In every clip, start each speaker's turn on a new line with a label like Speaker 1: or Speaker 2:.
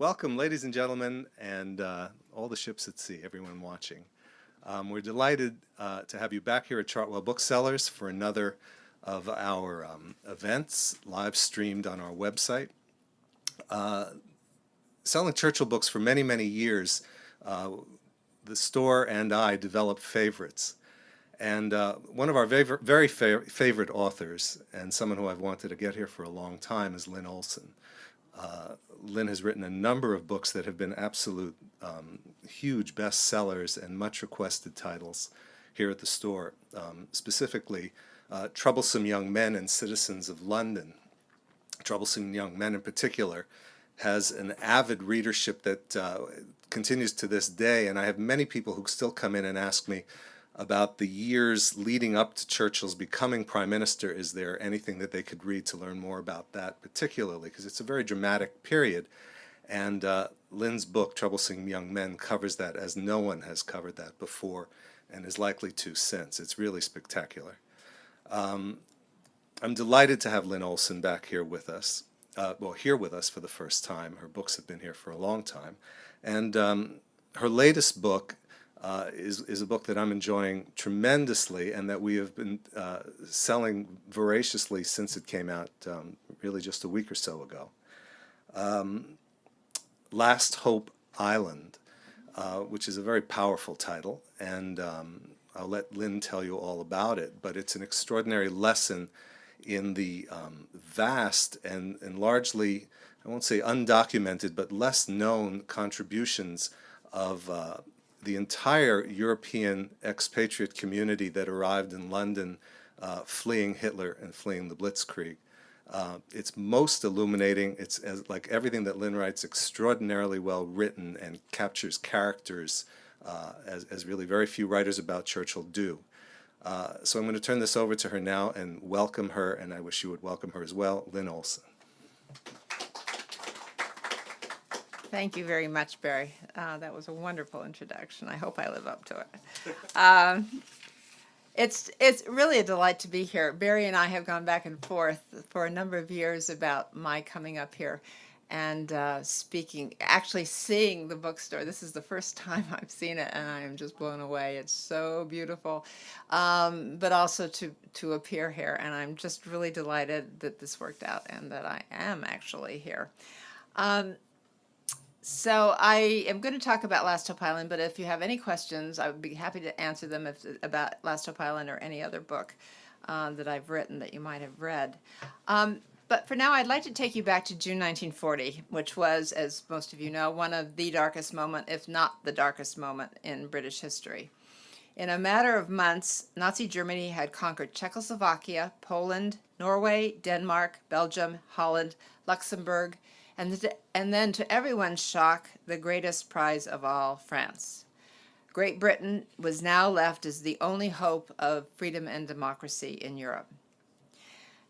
Speaker 1: Welcome, ladies and gentlemen, and all the ships at sea, everyone watching. We're delighted to have you back here at Chartwell Booksellers for another of our events live streamed on our website. Selling Churchill books for many, many years, the store and I developed favorites. And one of our very favorite authors, and someone who I've wanted to get here for a long time, is Lynne Olson. Lynne has written a number of books that have been absolute huge bestsellers and much requested titles here at the store, specifically Troublesome Young Men and Citizens of London. Troublesome Young Men in particular has an avid readership that continues to this day, and I have many people who still come in and ask me about the years leading up to Churchill's becoming Prime Minister. Is there anything that they could read to learn more about that particularly? Because it's a very dramatic period. And Lynne's book, Troublesome Young Men, covers that as no one has covered that before and is likely to since. It's really spectacular. I'm delighted to have Lynne Olson back here with us. Here with us for the first time. Her books have been here for a long time. And her latest book is a book that I'm enjoying tremendously and that we have been selling voraciously since it came out really just a week or so ago. Last Hope Island, which is a very powerful title, and I'll let Lynne tell you all about it, but it's an extraordinary lesson in the vast and largely, I won't say undocumented, but less known contributions of the entire European expatriate community that arrived in London fleeing Hitler and fleeing the Blitzkrieg. It's most illuminating. It's like everything that Lynne writes, extraordinarily well written and captures characters as really very few writers about Churchill do. So I'm going to turn this over to her now and welcome her, and I wish you would welcome her as well, Lynne Olson.
Speaker 2: Thank you very much, Barry. That was a wonderful introduction. I hope I live up to it. It's really a delight to be here. Barry and I have gone back and forth for a number of years about my coming up here and actually seeing the bookstore. This is the first time I've seen it, and I am just blown away. It's so beautiful, but also to appear here, and I'm just really delighted that this worked out and that I am actually here. So I am going to talk about Last Hope Island, but if you have any questions, I would be happy to answer them about Last Hope Island or any other book that I've written that you might have read. But for now, I'd like to take you back to June 1940, which was, as most of you know, one of the darkest moment, if not the darkest moment in British history. In a matter of months, Nazi Germany had conquered Czechoslovakia, Poland, Norway, Denmark, Belgium, Holland, Luxembourg, and then, to everyone's shock, the greatest prize of all, France. Great Britain was now left as the only hope of freedom and democracy in Europe.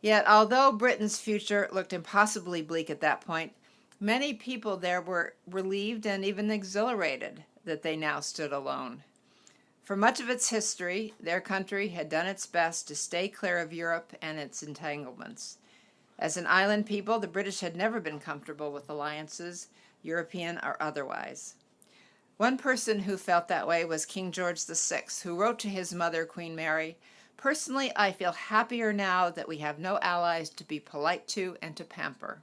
Speaker 2: Yet, although Britain's future looked impossibly bleak at that point, many people there were relieved and even exhilarated that they now stood alone. For much of its history, their country had done its best to stay clear of Europe and its entanglements. As an island people, the British had never been comfortable with alliances, European or otherwise. One person who felt that way was King George VI, who wrote to his mother, Queen Mary, "Personally, I feel happier now that we have no allies to be polite to and to pamper."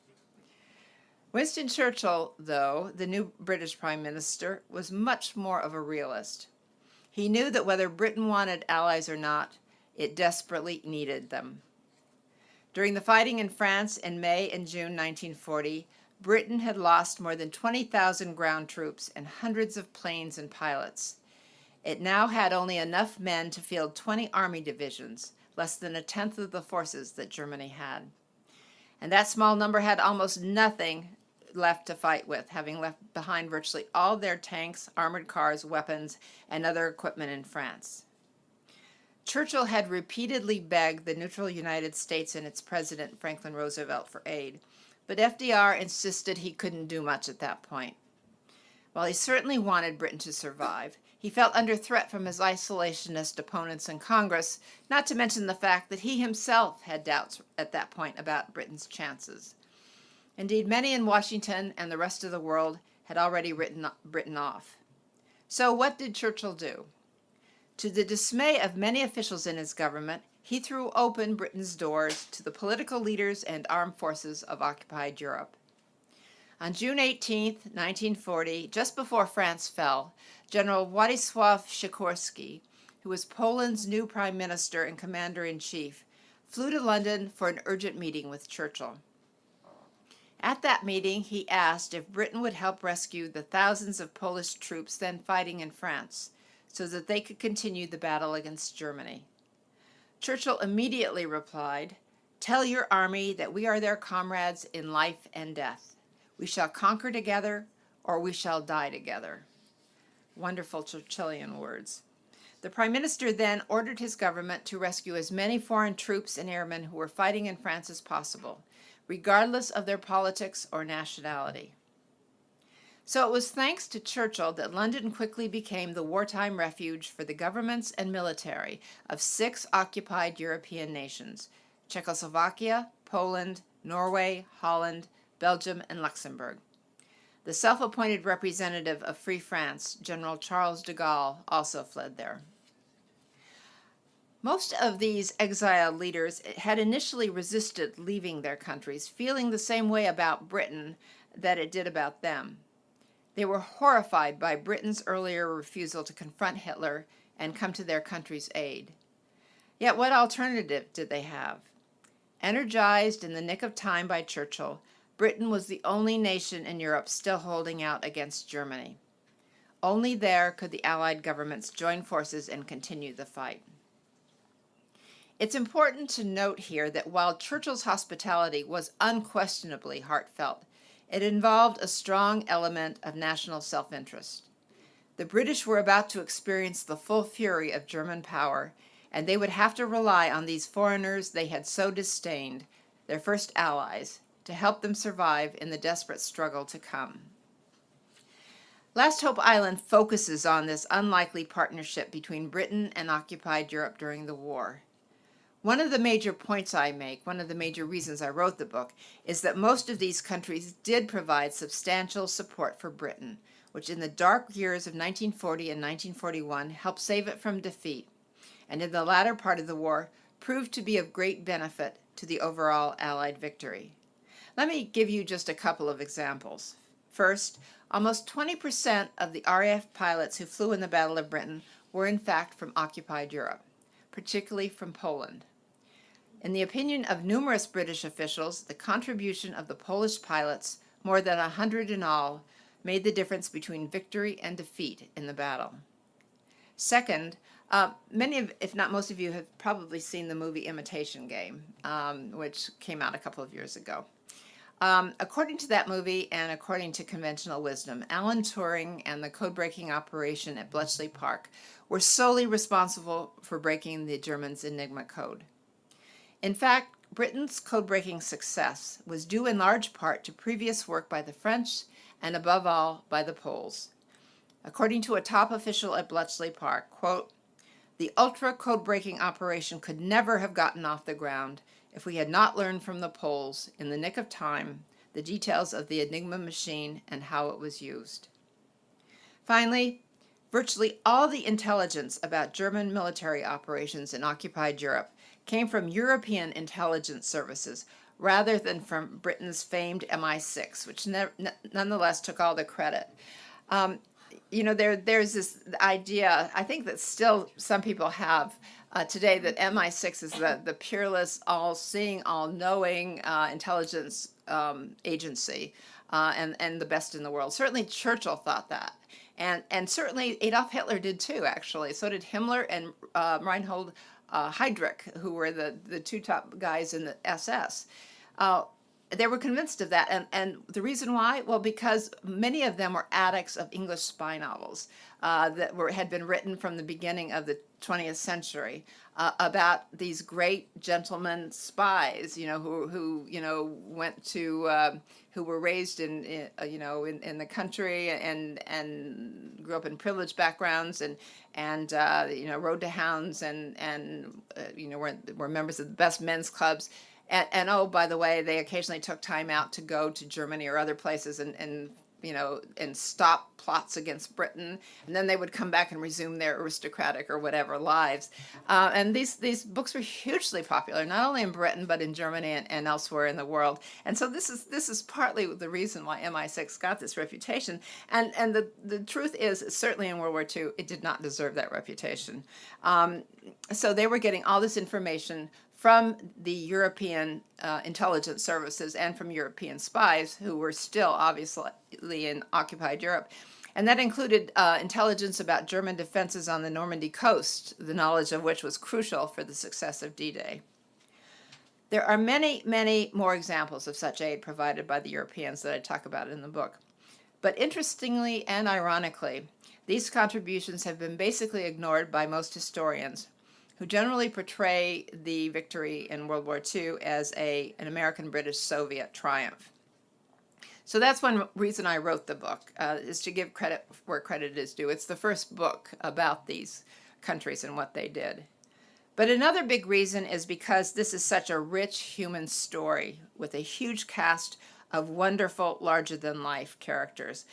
Speaker 2: Winston Churchill, though, the new British Prime Minister, was much more of a realist. He knew that whether Britain wanted allies or not, it desperately needed them. During the fighting in France in May and June 1940, Britain had lost more than 20,000 ground troops and hundreds of planes and pilots. It now had only enough men to field 20 army divisions, less than a tenth of the forces that Germany had. And that small number had almost nothing left to fight with, having left behind virtually all their tanks, armored cars, weapons, and other equipment in France. Churchill had repeatedly begged the neutral United States and its president, Franklin Roosevelt, for aid, but FDR insisted he couldn't do much at that point. While he certainly wanted Britain to survive, he felt under threat from his isolationist opponents in Congress, not to mention the fact that he himself had doubts at that point about Britain's chances. Indeed, many in Washington and the rest of the world had already written Britain off. So what did Churchill do? To the dismay of many officials in his government, he threw open Britain's doors to the political leaders and armed forces of occupied Europe. On June 18, 1940, just before France fell, General Władysław Sikorski, who was Poland's new prime minister and commander-in-chief, flew to London for an urgent meeting with Churchill. At that meeting, he asked if Britain would help rescue the thousands of Polish troops then fighting in France, so that they could continue the battle against Germany. Churchill immediately replied, "Tell your army that we are their comrades in life and death. We shall conquer together, or we shall die together." Wonderful Churchillian words. The Prime Minister then ordered his government to rescue as many foreign troops and airmen who were fighting in France as possible, regardless of their politics or nationality. So it was thanks to Churchill that London quickly became the wartime refuge for the governments and military of 6 occupied European nations: Czechoslovakia, Poland, Norway, Holland, Belgium, and Luxembourg. The self-appointed representative of Free France, General Charles de Gaulle, also fled there. Most of these exiled leaders had initially resisted leaving their countries, feeling the same way about Britain that it did about them. They were horrified by Britain's earlier refusal to confront Hitler and come to their country's aid. Yet what alternative did they have? Energized in the nick of time by Churchill, Britain was the only nation in Europe still holding out against Germany. Only there could the Allied governments join forces and continue the fight. It's important to note here that while Churchill's hospitality was unquestionably heartfelt, it involved a strong element of national self-interest. The British were about to experience the full fury of German power, and they would have to rely on these foreigners they had so disdained, their first allies, to help them survive in the desperate struggle to come. Last Hope Island focuses on this unlikely partnership between Britain and occupied Europe during the war. One of the major points I make, one of the major reasons I wrote the book, is that most of these countries did provide substantial support for Britain, which in the dark years of 1940 and 1941 helped save it from defeat, and in the latter part of the war proved to be of great benefit to the overall Allied victory. Let me give you just a couple of examples. First, almost 20% of the RAF pilots who flew in the Battle of Britain were in fact from occupied Europe, particularly from Poland. In the opinion of numerous British officials, the contribution of the Polish pilots, more than 100 in all, made the difference between victory and defeat in the battle. Second, many of, if not most of you, have probably seen the movie Imitation Game, which came out a couple of years ago. According to that movie and according to conventional wisdom, Alan Turing and the code-breaking operation at Bletchley Park were solely responsible for breaking the Germans' Enigma code. In fact, Britain's code-breaking success was due in large part to previous work by the French and above all by the Poles. According to a top official at Bletchley Park, quote, "The ultra code-breaking operation could never have gotten off the ground if we had not learned from the Poles, in the nick of time, the details of the Enigma machine and how it was used." Finally, virtually all the intelligence about German military operations in occupied Europe came from European intelligence services rather than from Britain's famed MI6, which nonetheless took all the credit. There's this idea, I think that still some people have today, that MI6 is the peerless, all-seeing, all-knowing intelligence agency and the best in the world. Certainly Churchill thought that. And certainly Adolf Hitler did too, actually. So did Himmler and Reinhold Heydrich, who were the two top guys in the SS. They were convinced of that. And the reason why? Well, because many of them were addicts of English spy novels that had been written from the beginning of the 20th century about these great gentlemen spies, who went to, who were raised in the country and grew up in privileged backgrounds and rode to hounds and were members of the best men's clubs. And oh, by the way, they occasionally took time out to go to Germany or other places and and stop plots against Britain, and then they would come back and resume their aristocratic or whatever lives. And these books were hugely popular, not only in Britain but in Germany and elsewhere in the world. And so this is partly the reason why MI6 got this reputation. And the truth is, certainly in World War II, it did not deserve that reputation. So they were getting all this information from the European intelligence services and from European spies who were still obviously in occupied Europe. And that included intelligence about German defenses on the Normandy coast, the knowledge of which was crucial for the success of D-Day. There are many, many more examples of such aid provided by the Europeans that I talk about in the book. But interestingly and ironically, these contributions have been basically ignored by most historians, who generally portray the victory in World War II as an American-British-Soviet triumph. So that's one reason I wrote the book, is to give credit where credit is due. It's the first book about these countries and what they did. But another big reason is because this is such a rich human story with a huge cast of wonderful, larger-than-life characters.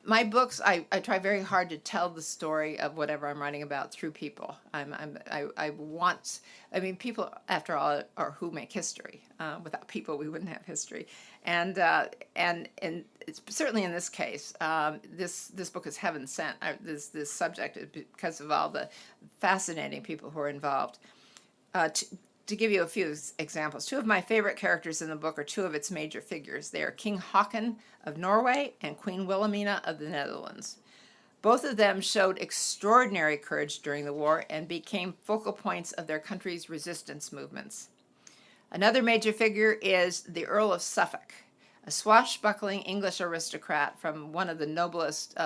Speaker 2: My books, I try very hard to tell the story of whatever I'm writing about through people. People, after all, are who make history. Without people, we wouldn't have history. And it's, certainly in this case, this book is heaven sent. This subject is because of all the fascinating people who are involved. To give you a few examples, two of my favorite characters in the book are two of its major figures. They are King Haakon of Norway and Queen Wilhelmina of the Netherlands. Both of them showed extraordinary courage during the war and became focal points of their country's resistance movements. Another major figure is the Earl of Suffolk, a swashbuckling English aristocrat from one of the noblest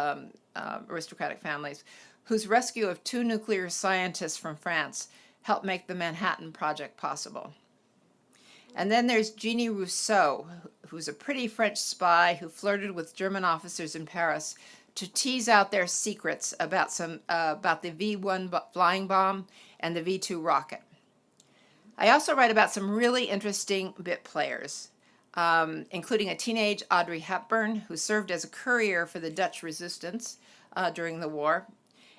Speaker 2: aristocratic families, whose rescue of two nuclear scientists from France helped make the Manhattan Project possible. And then there's Jeannie Rousseau, who's a pretty French spy who flirted with German officers in Paris to tease out their secrets about the V-1 flying bomb and the V-2 rocket. I also write about some really interesting bit players, including a teenage Audrey Hepburn, who served as a courier for the Dutch resistance during the war,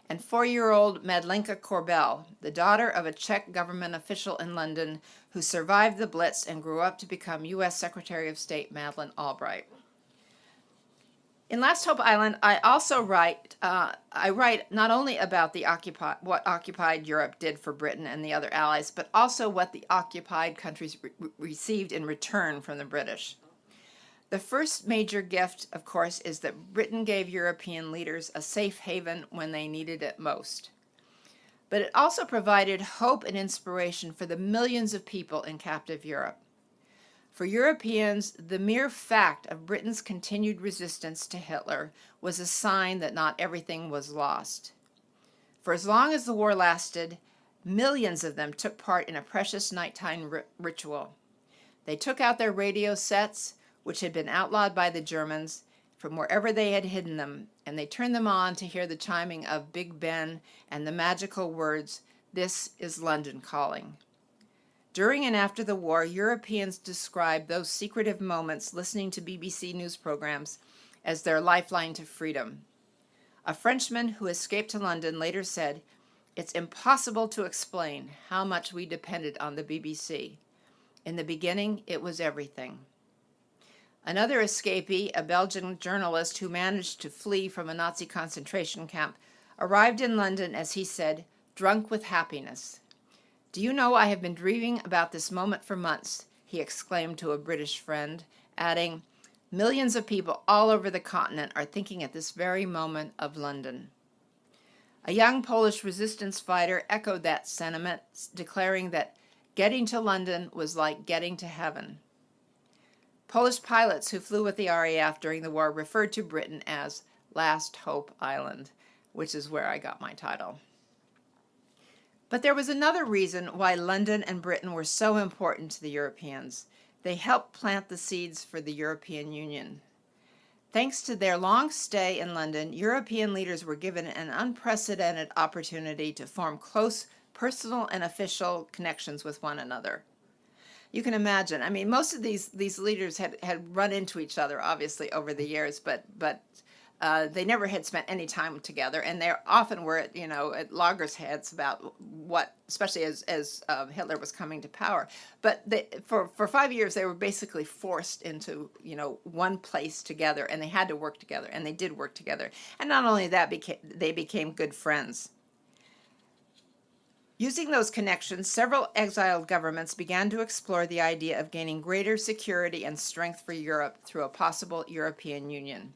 Speaker 2: and 4-year-old Madlenka Korbel, the daughter of a Czech government official in London who survived the Blitz and grew up to become U.S. Secretary of State Madeleine Albright. In Last Hope Island, I also write not only about what occupied Europe did for Britain and the other allies, but also what the occupied countries received in return from the British. The first major gift, of course, is that Britain gave European leaders a safe haven when they needed it most. But it also provided hope and inspiration for the millions of people in captive Europe. For Europeans, the mere fact of Britain's continued resistance to Hitler was a sign that not everything was lost. For as long as the war lasted, millions of them took part in a precious nighttime ritual. They took out their radio sets, which had been outlawed by the Germans, from wherever they had hidden them, and they turned them on to hear the chiming of Big Ben and the magical words, "This is London calling." During and after the war, Europeans described those secretive moments listening to BBC news programs as their lifeline to freedom. A Frenchman who escaped to London later said, "It's impossible to explain how much we depended on the BBC. In the beginning, it was everything." Another escapee, a Belgian journalist who managed to flee from a Nazi concentration camp, arrived in London, as he said, drunk with happiness. "Do you know I have been dreaming about this moment for months," he exclaimed to a British friend, adding, "Millions of people all over the continent are thinking at this very moment of London." A young Polish resistance fighter echoed that sentiment, declaring that getting to London was like getting to heaven. Polish pilots who flew with the RAF during the war referred to Britain as Last Hope Island, which is where I got my title. But there was another reason why London and Britain were so important to the Europeans. They helped plant the seeds for the European Union. Thanks to their long stay in London, European leaders were given an unprecedented opportunity to form close personal and official connections with one another. You can imagine. I mean, most of these leaders had run into each other, obviously, over the years, but they never had spent any time together, and they often were at, at loggerheads about what, especially as Hitler was coming to power. But for 5 years, they were basically forced into, one place together, and they had to work together, and they did work together. And not only that, they became good friends. Using those connections, several exiled governments began to explore the idea of gaining greater security and strength for Europe through a possible European Union.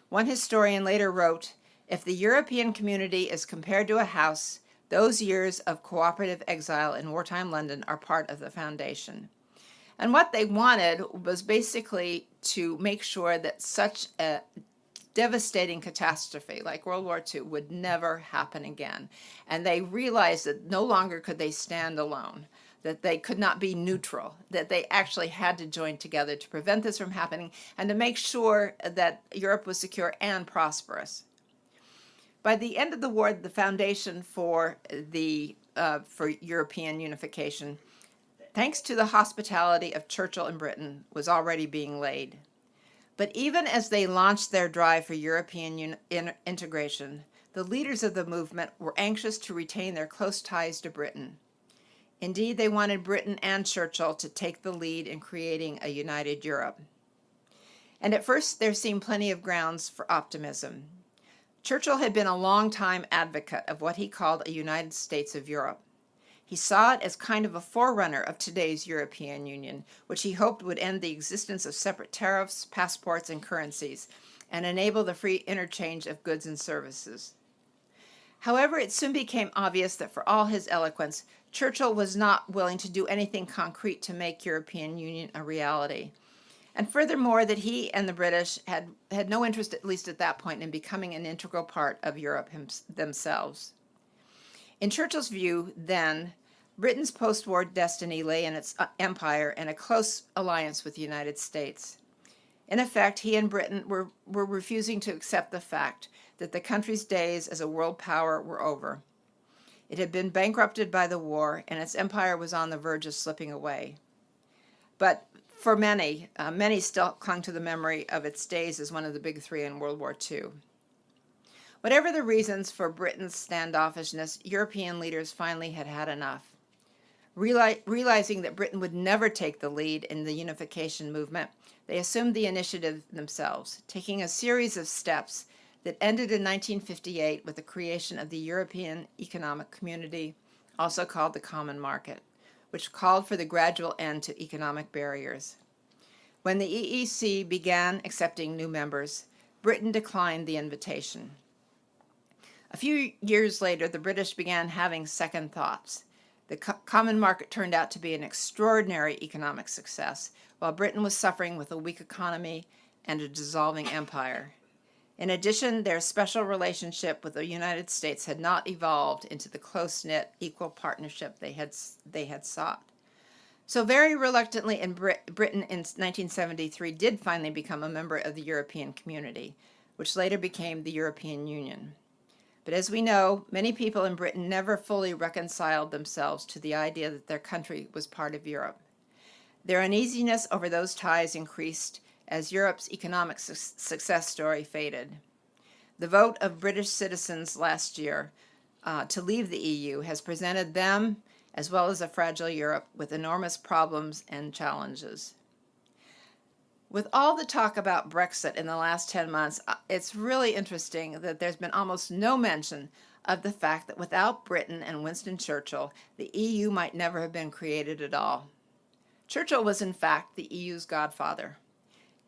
Speaker 2: One historian later wrote, "If the European community is compared to a house, those years of cooperative exile in wartime London are part of the foundation." And what they wanted was basically to make sure that such a devastating catastrophe like World War II would never happen again. And they realized that no longer could they stand alone, that they could not be neutral, that they actually had to join together to prevent this from happening and to make sure that Europe was secure and prosperous. By the end of the war, the foundation for European unification, thanks to the hospitality of Churchill and Britain, was already being laid. But even as they launched their drive for European integration, the leaders of the movement were anxious to retain their close ties to Britain. Indeed, they wanted Britain and Churchill to take the lead in creating a united Europe. And at first, there seemed plenty of grounds for optimism. Churchill had been a long-time advocate of what he called a United States of Europe. He saw it as kind of a forerunner of today's European Union, which he hoped would end the existence of separate tariffs, passports, and currencies, and enable the free interchange of goods and services. However, it soon became obvious that for all his eloquence, Churchill was not willing to do anything concrete to make European Union a reality. And furthermore, that he and the British had no interest, at least at that point, in becoming an integral part of Europe themselves. In Churchill's view, then, Britain's post-war destiny lay in its empire and a close alliance with the United States. In effect, he and Britain were refusing to accept the fact that the country's days as a world power were over. It had been bankrupted by the war, and its empire was on the verge of slipping away. But for many still clung to the memory of its days as one of the big three in World War II. Whatever the reasons for Britain's standoffishness, European leaders finally had had enough. Realizing that Britain would never take the lead in the unification movement, they assumed the initiative themselves, taking a series of steps that ended in 1958 with the creation of the European Economic Community, also called the Common Market, which called for the gradual end to economic barriers. When the EEC began accepting new members, Britain declined the invitation. A few years later, the British began having second thoughts. The common market turned out to be an extraordinary economic success, while Britain was suffering with a weak economy and a dissolving empire. In addition, their special relationship with the United States had not evolved into the close-knit, equal partnership they had sought. So very reluctantly, Britain in 1973 did finally become a member of the European Community, which later became the European Union. But as we know, many people in Britain never fully reconciled themselves to the idea that their country was part of Europe. Their uneasiness over those ties increased as Europe's economic success story faded. The vote of British citizens last year to leave the EU has presented them, as well as a fragile Europe, with enormous problems and challenges. With all the talk about Brexit in the last 10 months, it's really interesting that there's been almost no mention of the fact that without Britain and Winston Churchill, the EU might never have been created at all. Churchill was, in fact, the EU's godfather.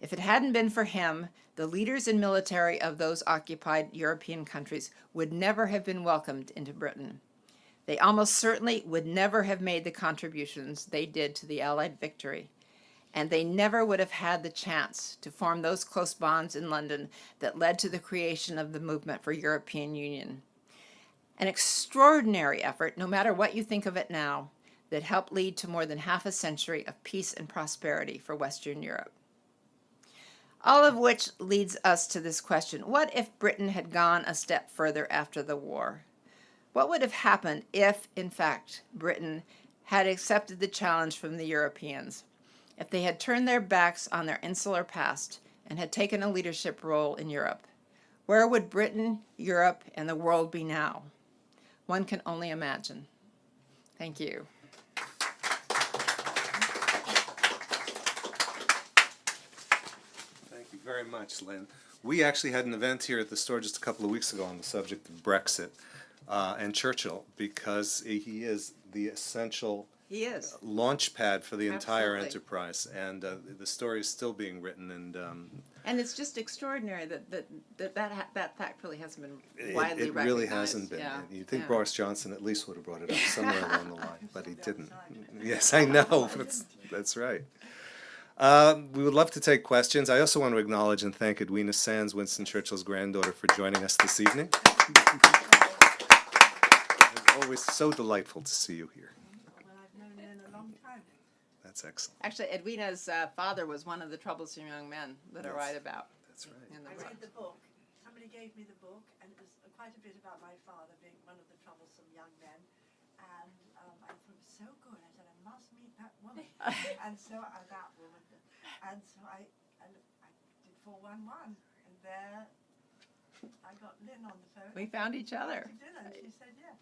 Speaker 2: If it hadn't been for him, the leaders and military of those occupied European countries would never have been welcomed into Britain. They almost certainly would never have made the contributions they did to the Allied victory. And they never would have had the chance to form those close bonds in London that led to the creation of the movement for European Union. An extraordinary effort, no matter what you think of it now, that helped lead to more than half a century of peace and prosperity for Western Europe. All of which leads us to this question: what if Britain had gone a step further after the war? What would have happened if, in fact, Britain had accepted the challenge from the Europeans, if they had turned their backs on their insular past and had taken a leadership role in Europe, where would Britain, Europe, and the world be now? One can only imagine. Thank you.
Speaker 1: Thank you very much, Lynn. We actually had an event here at the store just a couple of weeks ago on the subject of Brexit and Churchill, because he is the essential
Speaker 2: He is.
Speaker 1: launch pad for the entire
Speaker 2: Absolutely.
Speaker 1: enterprise, and the story is still being written,
Speaker 2: And it's just extraordinary that fact really hasn't been
Speaker 1: it,
Speaker 2: widely
Speaker 1: it
Speaker 2: recognized.
Speaker 1: really hasn't been.
Speaker 2: Yeah.
Speaker 1: You'd think
Speaker 2: Yeah.
Speaker 1: Boris Johnson at least would have brought it up somewhere along the line, but he didn't. Yes, I know. That's right. We would love to take questions. I also want to acknowledge and thank Edwina Sands, Winston Churchill's granddaughter, for joining us this evening. It's always so delightful to see you here.
Speaker 3: Well, I've known Lynn a long time.
Speaker 1: That's excellent.
Speaker 2: Actually, Edwina's father was one of the troublesome young men that I
Speaker 1: Yes.
Speaker 2: write about
Speaker 1: That's right.
Speaker 2: in the
Speaker 3: I
Speaker 2: book.
Speaker 3: read the book. Somebody gave me the book, and it was quite a bit about my father being one of the troublesome young men. And I thought it was so good. I said, I must meet that woman. And so that woman. And so I did 411, and there I got Lynn on the phone.
Speaker 2: We found each other.
Speaker 3: To dinner, and she said yes.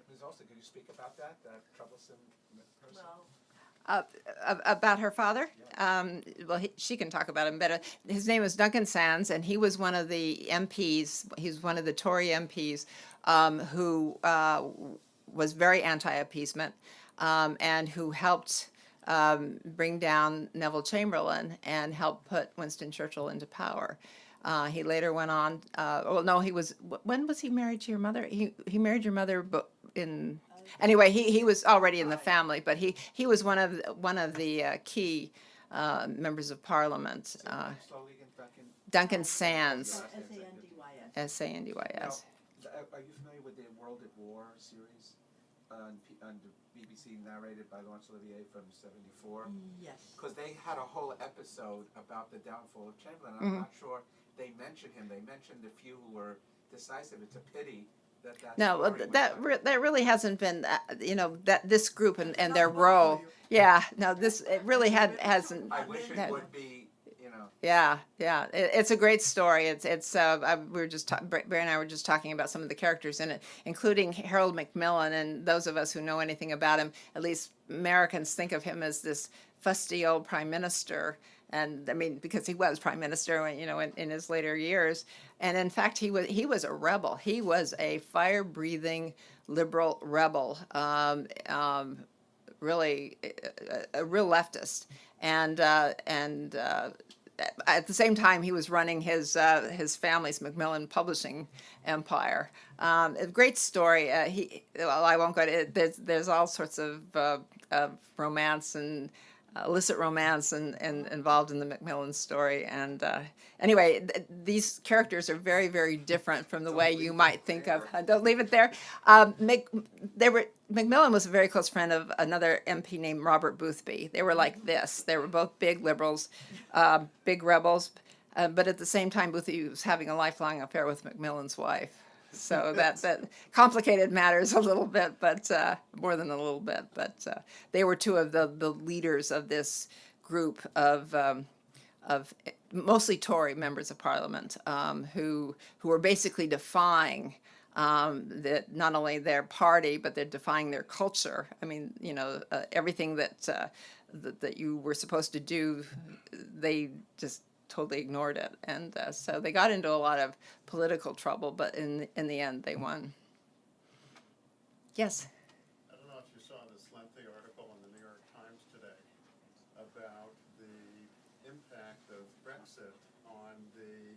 Speaker 4: Ms. Olson, could you speak about that troublesome person?
Speaker 3: Well,
Speaker 2: About her father? Well, she can talk about him better. His name was Duncan Sands, and he was one of the MPs. He was one of the Tory MPs who was very anti-appeasement and who helped bring down Neville Chamberlain and helped put Winston Churchill into power. He later went on. Well, no, he was. When was he married to your mother? He married your mother, but in. Anyway, he was already in the family, but he was one of the key members of Parliament.
Speaker 4: Slowly again,
Speaker 2: Duncan Sands,
Speaker 3: S-A-N-D-Y-S.
Speaker 2: S-A-N-D-Y-S.
Speaker 4: Are you familiar with the World at War series on the BBC, narrated by Laurence Olivier from '74?
Speaker 3: Yes.
Speaker 4: Because they had a whole episode about the downfall of Chamberlain. I'm not sure they mentioned him. They mentioned a few who were decisive. It's a pity that
Speaker 2: No,
Speaker 4: story was
Speaker 2: that really hasn't been, that this group and their role. Yeah, no, it really hasn't.
Speaker 4: I wish it
Speaker 2: that-
Speaker 4: would be,
Speaker 2: Yeah, it's a great story. We were just Barry and I were just talking about some of the characters in it, including Harold Macmillan. And those of us who know anything about him, at least Americans, think of him as this fusty old prime minister. And I mean, because he was prime minister, in his later years. And in fact, he was a rebel. He was a fire-breathing liberal rebel. Really a real leftist. And at the same time, he was running his family's Macmillan publishing empire. A great story. I won't go to it. There's all sorts of romance and illicit romance and involved in the Macmillan story. And anyway, these characters are very, very different from the way you might think of. Don't leave it there. Macmillan was a very close friend of another MP named Robert Boothby. They were like this. They were both big liberals, big rebels, but at the same time, Boothby was having a lifelong affair with Macmillan's wife. So that complicated matters a little bit, but more than a little bit. But they were two of the leaders of this group of mostly Tory members of Parliament who were basically defying that not only their party, but they're defying their culture. I mean, everything that you were supposed to do, they just totally ignored it. And so they got into a lot of political trouble, but in the end, they won. Yes?
Speaker 5: I don't know if you saw this lengthy article in the New York Times today about the impact of Brexit on the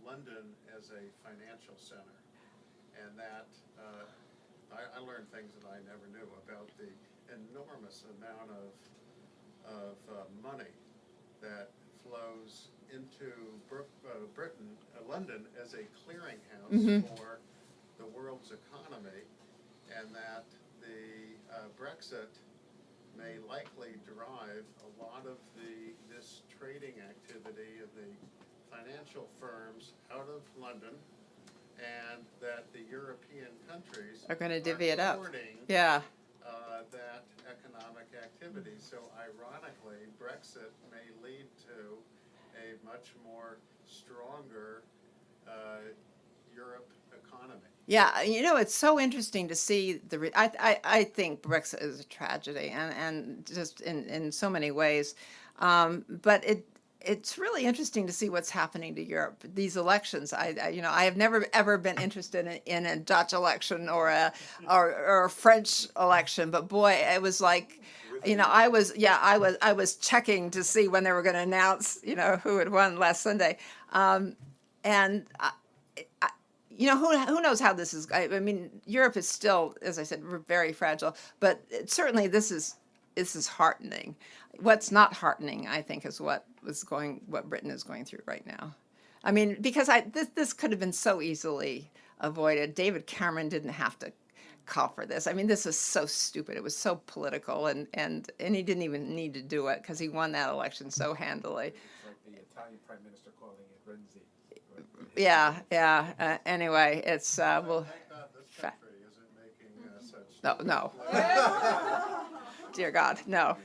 Speaker 5: London as a financial center. And that I learned things that I never knew about the enormous amount of money that flows into Britain, London, as a clearinghouse for the world's economy, and that the Brexit may likely derive a lot of this trading activity of the financial firms out of London, and that the European countries
Speaker 2: Are gonna divvy it up.
Speaker 5: supporting
Speaker 2: Yeah.
Speaker 5: that economic activity. So ironically, Brexit may lead to a much more stronger Europe economy.
Speaker 2: Yeah, you know, it's so interesting to see I think Brexit is a tragedy, and just in so many ways. But it's really interesting to see what's happening to Europe. These elections, you know, I have never ever been interested in a Dutch election or a French election, but boy, it was like, you know, I was checking to see when they were going to announce, you know, who had won last Sunday, and. You know, who knows how this is. I mean, Europe is still, as I said, very fragile. But certainly, this is heartening. What's not heartening, I think, is what Britain is going through right now. I mean, because this could have been so easily avoided. David Cameron didn't have to call for this. I mean, this is so stupid. It was so political, and he didn't even need to do it because he won that election so handily.
Speaker 4: It's like the Italian Prime Minister calling it Renzi.
Speaker 2: Yeah. Anyway, it's well.
Speaker 5: Thank God this country isn't making such.
Speaker 2: No. Dear God, no.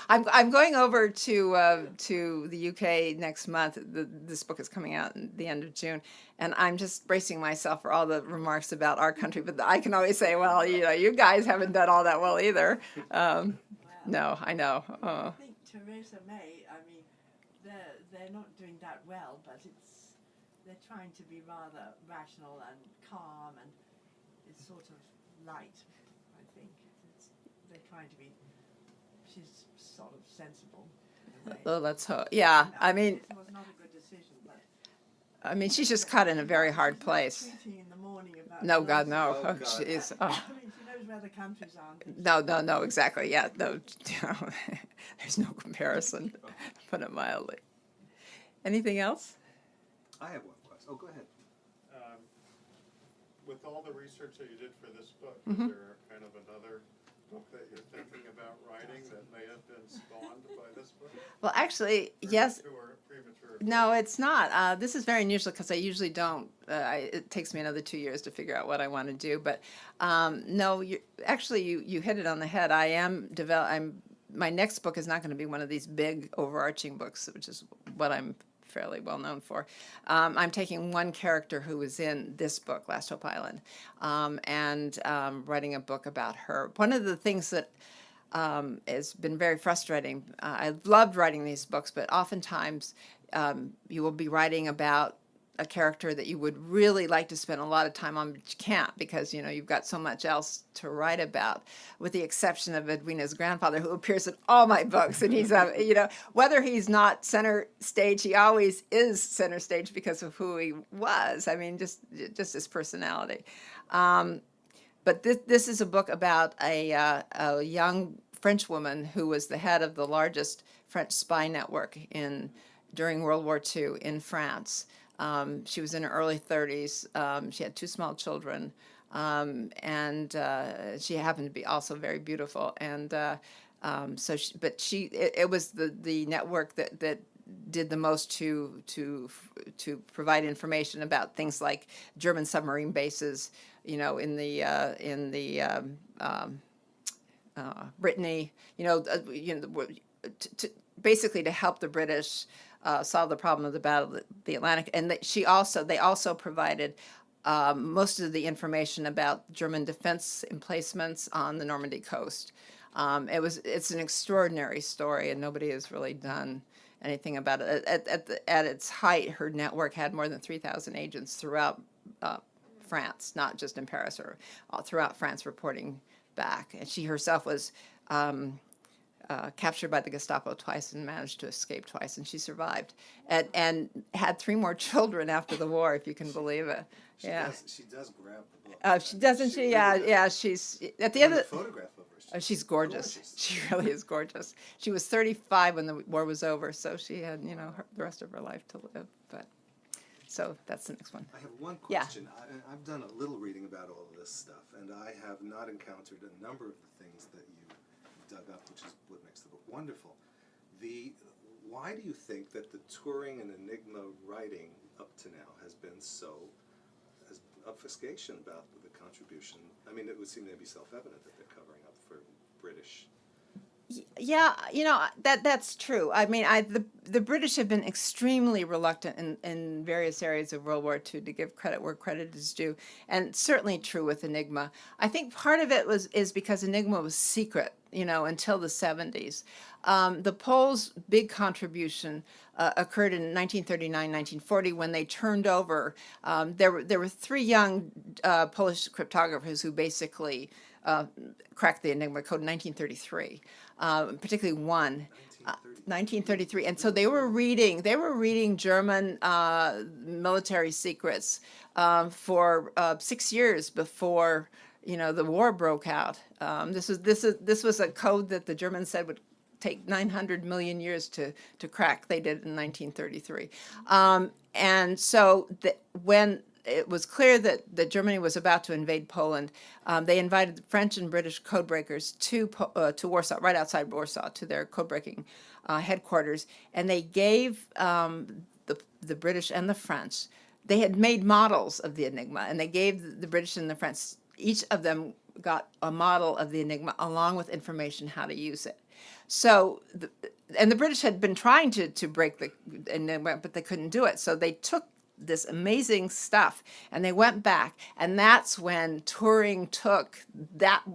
Speaker 2: I'm going over to the UK next month. This book is coming out at the end of June, and I'm just bracing myself for all the remarks about our country. But I can always say, well, you know, you guys haven't done all that well either. No, I know.
Speaker 3: I think Theresa May, I mean, they're not doing that well, but they're trying to be rather rational and calm, and it's sort of light, I think. They're trying to be, she's sort of sensible in a way.
Speaker 2: Well, let's hope. Yeah, I mean,
Speaker 3: It was not a good decision, but
Speaker 2: I mean, she's just caught in a very hard place.
Speaker 3: tweeting in the morning about
Speaker 2: No, God,
Speaker 3: Brexit.
Speaker 2: no.
Speaker 1: Oh,
Speaker 2: Oh,
Speaker 1: God.
Speaker 2: jeez.
Speaker 3: I
Speaker 2: Oh.
Speaker 3: mean, she knows where the countries are. and things.
Speaker 2: No, exactly. Yeah, no, there's no comparison, to put it mildly. Anything else?
Speaker 1: I have one question. Oh, go ahead.
Speaker 5: With all the research that you did for this book,
Speaker 2: Mm-hmm.
Speaker 5: is there kind of another book that you're thinking about writing that may have been spawned by this book?
Speaker 2: Well, actually,
Speaker 5: Or
Speaker 2: yes.
Speaker 5: too premature?
Speaker 2: No, it's not. This is very unusual because I usually don't. It takes me another 2 years to figure out what I want to do. But no, you hit it on the head. My next book is not going to be one of these big overarching books, which is what I'm fairly well known for. I'm taking one character who was in this book, Last Hope Island, and writing a book about her. One of the things that has been very frustrating, I've loved writing these books, but oftentimes you will be writing about a character that you would really like to spend a lot of time on, but you can't because, you know, you've got so much else to write about, with the exception of Edwina's grandfather, who appears in all my books. And he's, you know, whether he's not center stage, he always is center stage because of who he was. I mean, just his personality. But this is a book about a young French woman who was the head of the largest French spy network during World War II in France. She was in her early 30s. She had 2 small children, and she happened to be also very beautiful. And it was the network that did the most to provide information about things like German submarine bases, you know, in the Brittany, basically to help the British solve the problem of the Battle of the Atlantic. And they also provided most of the information about German defense emplacements on the Normandy coast. It's an extraordinary story, and nobody has really done anything about it. At its height, her network had more than 3,000 agents throughout France, not just in Paris, or throughout France, reporting back. And she herself was captured by the Gestapo twice and managed to escape twice, and she survived, and had 3 more children after the war, if you can believe it.
Speaker 1: She does grab the book.
Speaker 2: She doesn't she?
Speaker 1: really
Speaker 2: Yeah,
Speaker 1: does.
Speaker 2: yeah. She's at the
Speaker 1: And
Speaker 2: end of
Speaker 1: the
Speaker 2: the.
Speaker 1: photograph of her.
Speaker 2: She's gorgeous. She really is gorgeous. She was 35 when the war was over, so she had, you know, the rest of her life to live. But so that's the next one.
Speaker 1: I have one
Speaker 2: Yeah.
Speaker 1: question. I've done a little reading about all of this stuff, and I have not encountered a number of the things that you dug up, which is what makes the book wonderful. Why do you think that the Turing and Enigma writing up to now has been so obfuscation about the contribution. I mean, it would seem to be self-evident that they're covering up for British.
Speaker 2: Yeah, that's true. I mean, the British have been extremely reluctant in various areas of World War II to give credit where credit is due, and certainly true with Enigma. I think part of it is because Enigma was secret, until the 70s. The Poles' big contribution occurred in 1939, 1940 when they turned over. There were three young Polish cryptographers who basically cracked the Enigma code in 1933. Particularly one, 1933, and so they were reading German military secrets for 6 years before the war broke out. This was a code that the Germans said would take 900 million years to crack. They did it in 1933, and so when it was clear that Germany was about to invade Poland, they invited French and British codebreakers to Warsaw, right outside Warsaw, to their codebreaking headquarters, and they gave the British and the French. They had made models of the Enigma, and they gave the British and the French, each of them got a model of the Enigma along with information how to use it. So, the British had been trying to break the Enigma, but they couldn't do it. So they took this amazing stuff and they went back, and that's when Turing took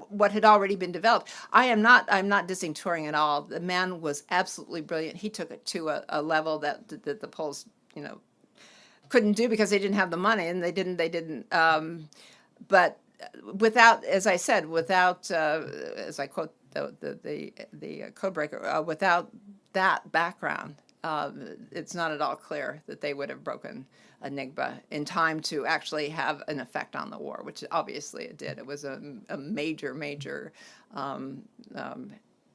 Speaker 2: what had already been developed. I'm not dissing Turing at all. The man was absolutely brilliant. He took it to a level that the Poles couldn't do because they didn't have the money, and they didn't but without, as I said, as I quote the codebreaker, without that background, it's not at all clear that they would have broken Enigma in time to actually have an effect on the war, which obviously it did. It was a major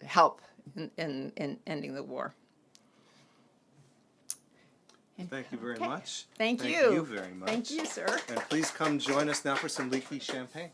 Speaker 2: help in ending the war.
Speaker 1: Thank you very
Speaker 2: Okay.
Speaker 1: much.
Speaker 2: Thank
Speaker 1: Thank
Speaker 2: you.
Speaker 1: you very much.
Speaker 2: Thank you, sir.
Speaker 1: And please come join us now for some leaky champagne.